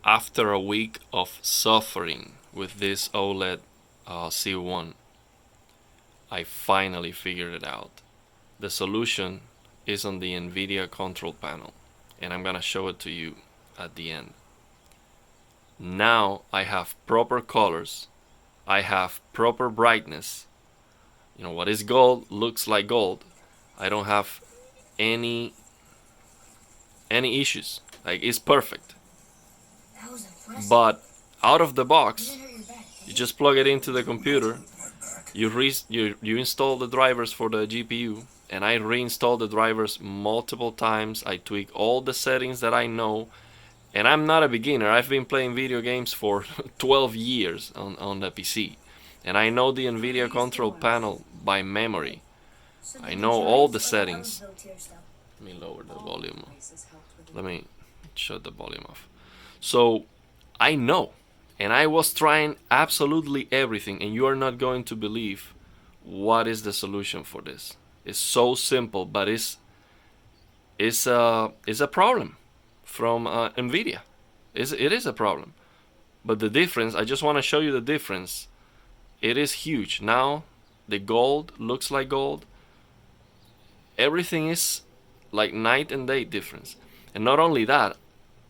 after a week of suffering with this OLED C1, I finally figured it out. The solution is on the NVIDIA control panel, and I'm gonna show it to you at the end. Now I have proper colors, I have proper brightness. You know, what is gold looks like gold. I don't have any issues. Like, it's perfect. But out of the box, you just plug it into the computer, you install the drivers for the GPU, and I reinstall the drivers multiple times. I tweak all the settings that I know, and I'm not a beginner. I've been playing video games for 12 years on the PC, and I know the NVIDIA control panel by memory. I know all the settings. Let me lower the volume. Let me shut the volume off. So I know, and I was trying absolutely everything, and you are not going to believe what is the solution for this. It's so simple, but it's a problem from NVIDIA. It is a problem, but the difference, I just want to show you the difference. It is huge. Now the gold looks like gold. Everything is like night and day difference. And not only that,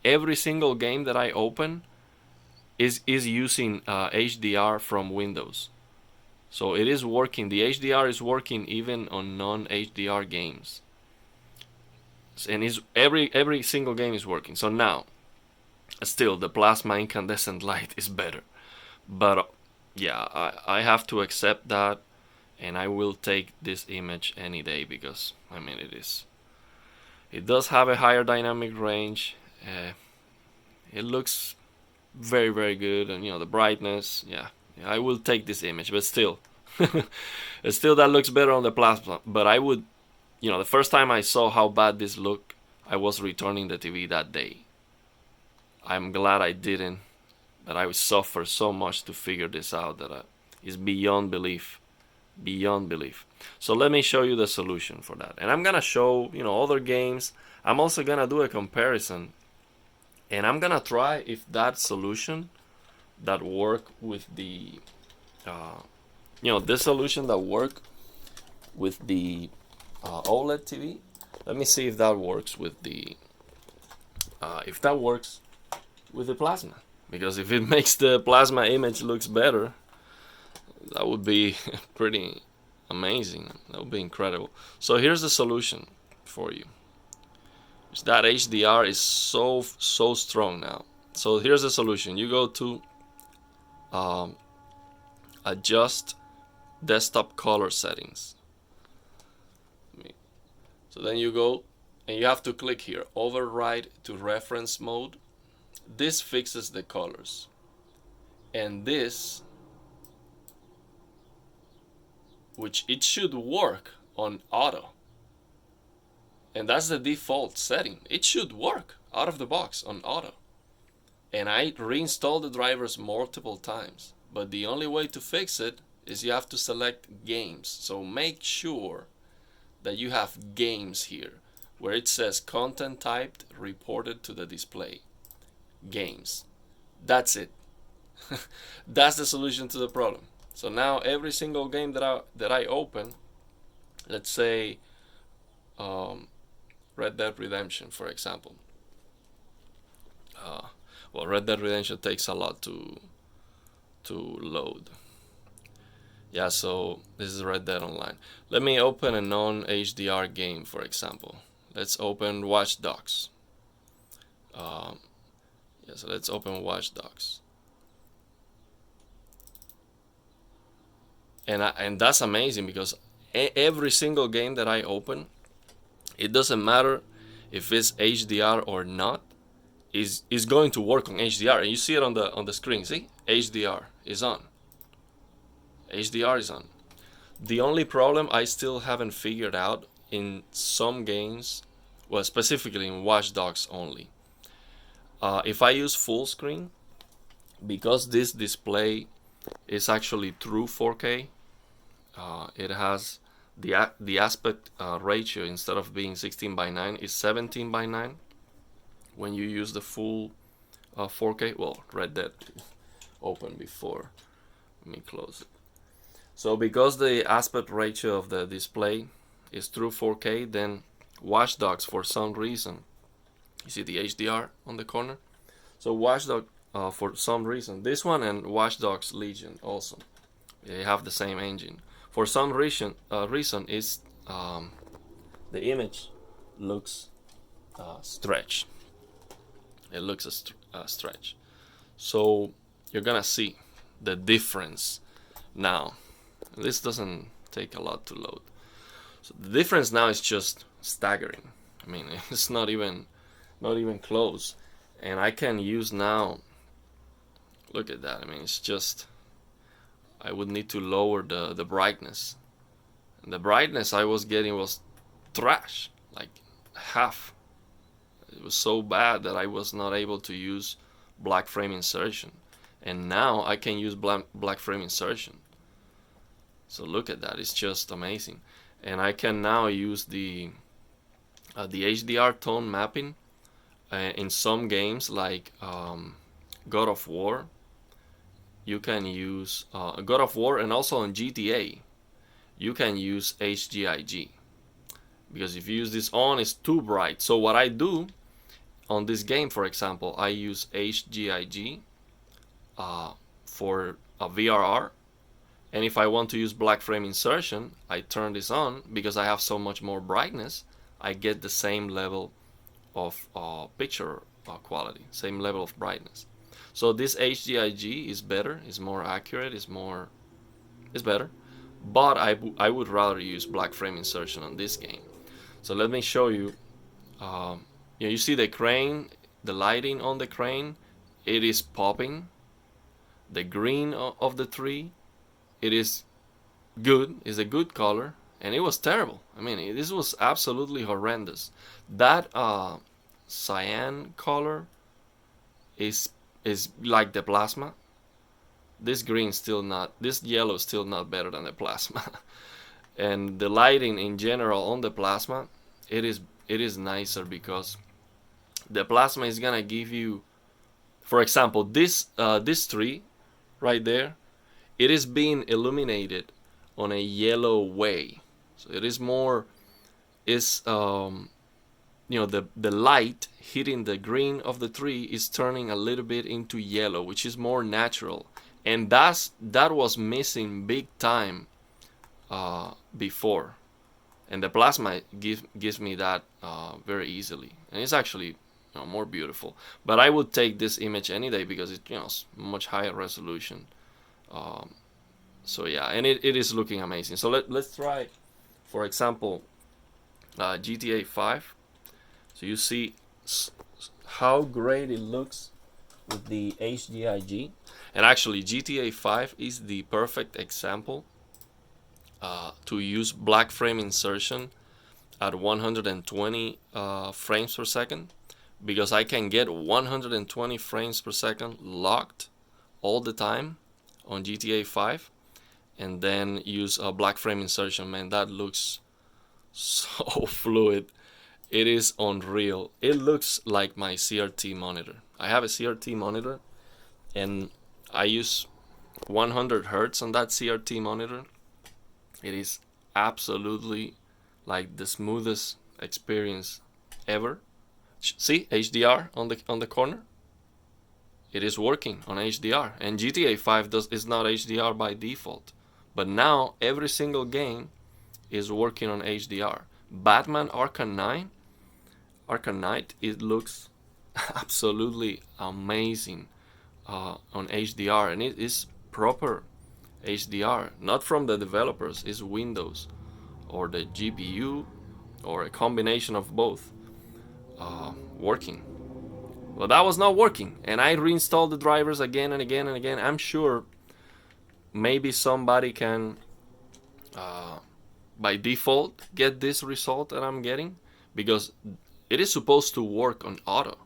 every single game that I open is using HDR from Windows. So it is working. The HDR is working even on non-HDR games. And every single game is working. So now, still, the plasma incandescent light is better. But yeah, I have to accept that, and I will take this image any day because, I mean, it does have a higher dynamic range. It looks very, very good, and you know, the brightness, yeah, I will take this image, but still still that looks better on the plasma. But I would, you know, the first time I saw how bad this looked, I was returning the TV that day. I'm glad I didn't, but I suffered so much to figure this out that it's beyond belief. Beyond belief. So let me show you the solution for that, and I'm gonna show, you know, other games. I'm also gonna do a comparison, and I'm gonna try if that solution that work with the you know, this solution that work with the OLED TV. Let me see if that works with the plasma, because if it makes the plasma image looks better, that would be pretty amazing. That would be incredible. So here's the solution for you. That HDR is so strong now. So here's the solution. You go to adjust desktop color settings. So then you go and you have to click here, override to reference mode. This fixes the colors, and this, which it should work on auto, and that's the default setting. It should work out of the box on auto. And I reinstalled the drivers multiple times, but the only way to fix it is you have to select games. So make sure that you have games here, where it says content typed reported to the display. Games. That's it. That's the solution to the problem. So now every single game that I open, let's say Red Dead Redemption, for example. Well, Red Dead Redemption takes a lot to load. Yeah, so this is Red Dead Online. Let me open a non-HDR game, for example. Let's open Watch Dogs. Yeah, so let's open Watch Dogs. And that's amazing, because every single game that I open, it doesn't matter if it's HDR or not, is going to work on HDR. And you see it on the screen. See, HDR is on. HDR is on. The only problem I still haven't figured out in some games, well, specifically in Watch Dogs only, if I use full screen, because this display is actually true 4K, it has the aspect ratio, instead of being 16:9 is 17:9 when you use the full 4K. Well, Red Dead opened before. Let me close it. So because the aspect ratio of the display is through 4K, then Watch Dogs, for some reason, you see the HDR on the corner? So Watch Dogs, for some reason, this one and Watch Dogs Legion also, they have the same engine. For some reason is the image looks stretched. It looks a stretch. So you're gonna see the difference now. This doesn't take a lot to load. So the difference now is just staggering. I mean, it's not even close. And I can use now, look at that. I mean, it's just, I would need to lower the brightness. And the brightness I was getting was trash, like half. It was so bad that I was not able to use black frame insertion. And now I can use black frame insertion. So look at that, it's just amazing. And I can now use the HDR tone mapping in some games like God of War. You can use God of War, and also on GTA you can use HGIG, because if you use this on, it's too bright. So what I do on this game, for example, I use HGIG for a VRR, and if I want to use black frame insertion, I turn this on. Because I have so much more brightness, I get the same level of picture quality, same level of brightness. So this HGIG is better, is more accurate, is better, but I would rather use black frame insertion on this game. So let me show you. You see the crane, the lighting on the crane, it is popping. The green of the tree, it is good, is a good color, and it was terrible. I mean, this was absolutely horrendous. That cyan color is like the plasma. This green still not, this yellow still not better than the plasma. And the lighting in general on the plasma, it is nicer, because the plasma is gonna give you, for example, this tree right there, it is being illuminated on a yellow way. So it is more, the light hitting the green of the tree is turning a little bit into yellow, which is more natural. And that was missing big time before. And the plasma gives me that very easily. And it's actually more beautiful. But I would take this image any day, because it's much higher resolution. So yeah, and it is looking amazing. So let's try, for example, GTA 5. So you see how great it looks with the HDIG. And actually GTA 5 is the perfect example to use black frame insertion at 120 frames per second, because I can get 120 frames per second locked all the time on GTA 5, and then use a black frame insertion. Man, that looks so fluid. It is unreal. It looks like my CRT monitor. I have a CRT monitor, and I use 100 Hertz on that CRT monitor. It is absolutely like the smoothest experience ever. See HDR on the corner? It is working on HDR, and GTA 5 is not HDR by default. But now every single game is working on HDR. Batman Arkham Knight, it looks absolutely amazing on HDR, and it is proper HDR, not from the developers, it's Windows or the GPU or a combination of both working. Well, that was not working, and I reinstalled the drivers again and again and again. I'm sure maybe somebody can by default get this result that I'm getting, because it is supposed to work on auto.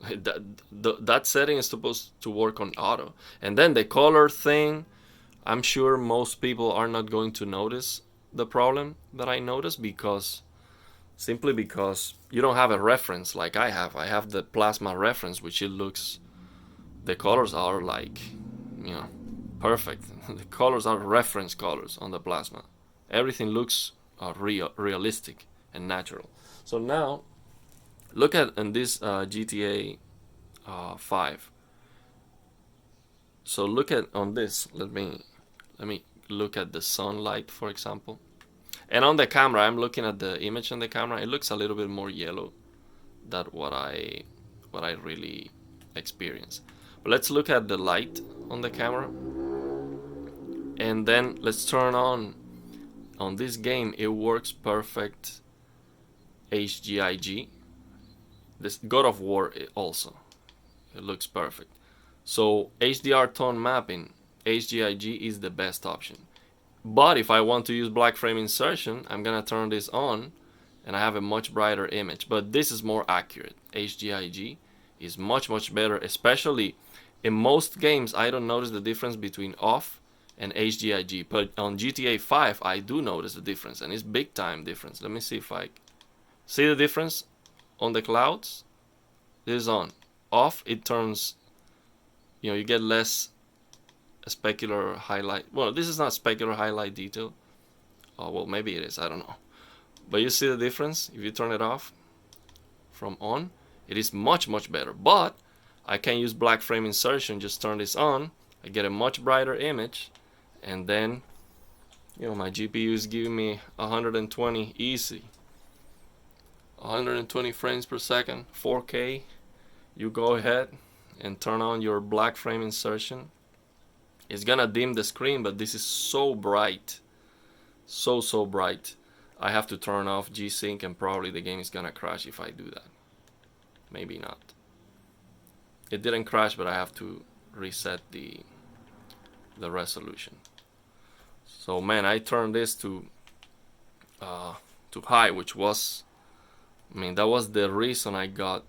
That setting is supposed to work on auto. And then the color thing, I'm sure most people are not going to notice the problem that I noticed, because simply because you don't have a reference like I have. I have the plasma reference, which it looks, the colors are like, you know, perfect. The colors are reference colors on the plasma. Everything looks realistic and natural. So now look at in this GTA 5. So look at on this. Let me look at the sunlight, for example. And on the camera, I'm looking at the image on the camera. It looks a little bit more yellow than what I really experience. But let's look at the light on the camera, and then let's turn on this game. It works perfect HGIG. This God of War also, it looks perfect. So HDR tone mapping, HGIG is the best option. But if I want to use black frame insertion, I'm gonna turn this on and I have a much brighter image. But this is more accurate. HGIG is much better, especially in most games. I don't notice the difference between off and HGIG, but on GTA 5 I do notice the difference, and it's big time difference. Let me see if I see the difference on the clouds. This is on. Off, it turns, you get less specular highlight. Well, this is not specular highlight detail. Oh, well, maybe it is, I don't know. But you see the difference. If you turn it off from on, it is much better. But I can use black frame insertion. Just turn this on, I get a much brighter image, and then my GPU is giving me 120 easy, 120 frames per second, 4K. You go ahead and turn on your black frame insertion. It's gonna dim the screen, but this is so bright, so bright. I have to turn off G-Sync, and probably the game is gonna crash if I do that. Maybe not. It didn't crash, but I have to reset the resolution. So man, I turned this to high, which was, that was the reason I got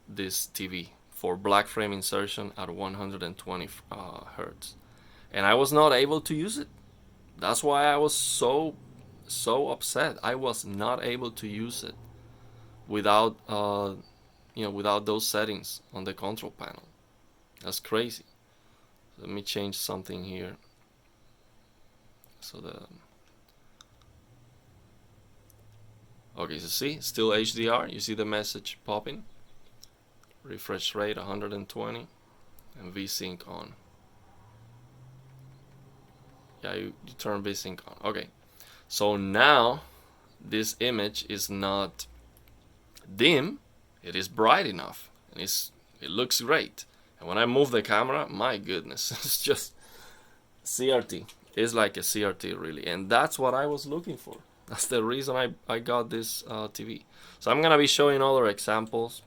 this TV, for black frame insertion at 120 hertz, and I was not able to use it. That's why I was so upset. I was not able to use it without without those settings on the control panel. That's crazy. Let me change something here. So okay, so see, still HDR. You see the message popping. Refresh rate 120 and VSync on. Yeah, you turn VSync on. Okay, so now this image is not dim, it is bright enough, and it looks great. And when I move the camera, my goodness, it's just CRT. It's like a CRT really, and that's what I was looking for. That's the reason I got this TV. So I'm gonna be showing other examples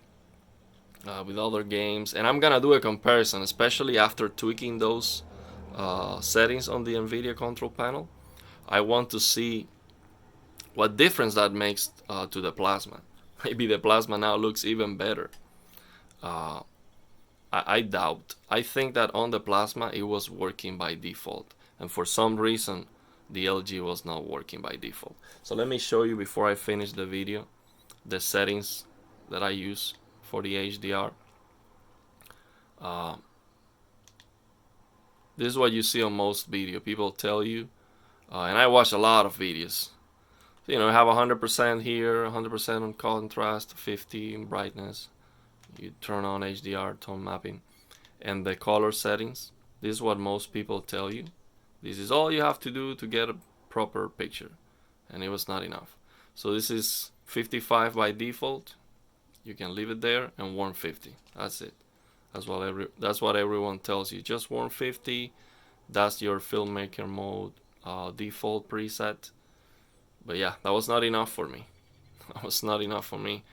with other games, and I'm gonna do a comparison, especially after tweaking those settings on the NVIDIA control panel. I want to see what difference that makes to the plasma. Maybe the plasma now looks even better. I doubt. I think that on the plasma it was working by default, and for some reason the LG was not working by default. So let me show you, before I finish the video, the settings that I use for the HDR. This is what you see on most video. People tell you, and I watch a lot of videos. So, I have 100% here, 100% on contrast, 50 in brightness. You turn on HDR tone mapping, and the color settings. This is what most people tell you. This is all you have to do to get a proper picture, and it was not enough. So this is 55 by default. You can leave it there, and 150. That's it. That's what everyone tells you. Just 150. That's your filmmaker mode default preset. But yeah, that was not enough for me. That was not enough for me.